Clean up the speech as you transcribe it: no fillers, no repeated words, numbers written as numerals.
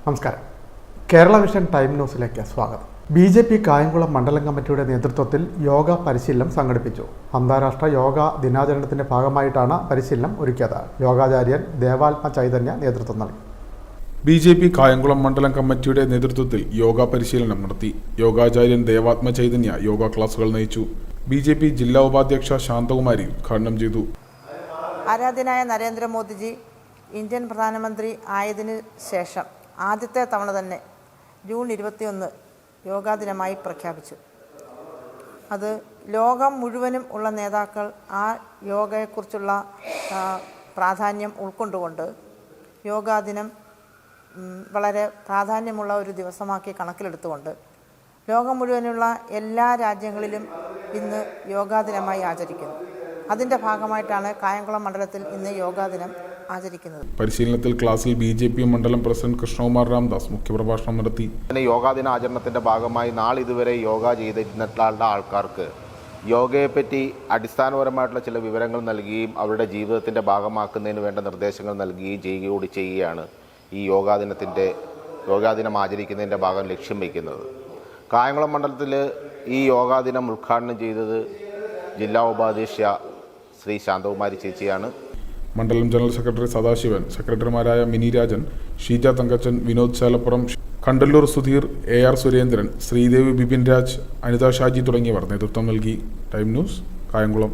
നമസ്കാരം. Kerala vision time ന്യൂസിലേക്ക് സ്വാഗതം. BJP കായംകുളം മണ്ഡലം കമ്മിറ്റിയുടെ നേതൃത്വത്തിൽ യോഗ പരിശീലനം സംഘടിപ്പിച്ചു. അന്താരാഷ്ട്ര യോഗ ദിനാചരണത്തിന്റെ ഭാഗമായിട്ടാണ് പരിശീലനം ഒരുക്കിയത്. യോഗാചാര്യൻ ദേവാത്മ ചൈതന്യ നേതൃത്വം നൽകി. BJP കായംകുളം മണ്ഡലം കമ്മിറ്റിയുടെ നേതൃത്വത്തിൽ യോഗ പരിശീലനം നടത്തി. യോഗാചാര്യൻ ദേവാത്മ ചൈതന്യ യോഗ ക്ലാസുകൾ നയിച്ചു. BJP ജില്ലാ ഉപാധ്യക്ഷ ശാന്തകുമാരി ഉദ്ഘാടനം ചെയ്തു. ആരാധ്യനായ നരേന്ദ്രമോദിജി ഇന്ത്യൻ പ്രധാനമന്ത്രി ആയതിനു ശേഷം ആദ്യത്തെ തവണ തന്നെ ജൂൺ 21 യോഗാ ദിനമായി പ്രഖ്യാപിച്ചു. അത് ലോകം മുഴുവനും ഉള്ള നേതാക്കൾ ആ യോഗയെക്കുറിച്ചുള്ള പ്രാധാന്യം ഉൾക്കൊണ്ടുകൊണ്ട് യോഗാ ദിനം വളരെ പ്രാധാന്യമുള്ള ഒരു ദിവസമാക്കി കണക്കിലെടുത്തുകൊണ്ട് ലോകം മുഴുവനുള്ള എല്ലാ രാജ്യങ്ങളിലും ഇന്ന് യോഗാ ദിനമായി ആചരിക്കുന്നു. അതിൻ്റെ ഭാഗമായിട്ടാണ് കായംകുളം മണ്ഡലത്തിൽ ഇന്ന് യോഗാ ദിനം ആചരിക്കുന്നത്. പരിശീലനത്തിൽ ക്ലാസ്സിൽ BJP മണ്ഡലം പ്രസിഡന്റ് കൃഷ്ണകുമാർ രാംദാസ് മുഖ്യപ്രഭാഷണം നടത്തി. യോഗാ ദിന ആചരണത്തിൻ്റെ ഭാഗമായി നാളിതുവരെ യോഗ ചെയ്തിരുന്നിട്ടുള്ള ആൾക്കാർക്ക് യോഗയെപ്പറ്റി അടിസ്ഥാനപരമായിട്ടുള്ള ചില വിവരങ്ങൾ നൽകുകയും അവരുടെ ജീവിതത്തിൻ്റെ ഭാഗമാക്കുന്നതിന് വേണ്ട നിർദ്ദേശങ്ങൾ നൽകുകയും ചെയ്യുകയോട് ചെയ്യുകയാണ് ഈ യോഗാ ദിനം ആചരിക്കുന്നതിൻ്റെ ഭാഗം ലക്ഷ്യം വയ്ക്കുന്നത്. കായംകുളം മണ്ഡലത്തിൽ ഈ യോഗാ ദിനം ഉദ്ഘാടനം ചെയ്തത് ജില്ലാ ഉപാധ്യക്ഷ ശ്രീ ശാന്തകുമാരി ചേച്ചിയാണ്. മണ്ഡലം ജനറൽ സെക്രട്ടറി സദാശിവൻ, സെക്രട്ടറിമാരായ മിനി രാജൻ, ഷീജ തങ്കച്ചൻ, വിനോദ് ചാലപ്പുറം, കണ്ടല്ലൂർ സുധീർ, AR സുരേന്ദ്രൻ, ശ്രീദേവി ബിപിൻ രാജ്, അനിത ഷാജി തുടങ്ങിയവർ നേതൃത്വം നൽകി. Time news, Kayamkulam.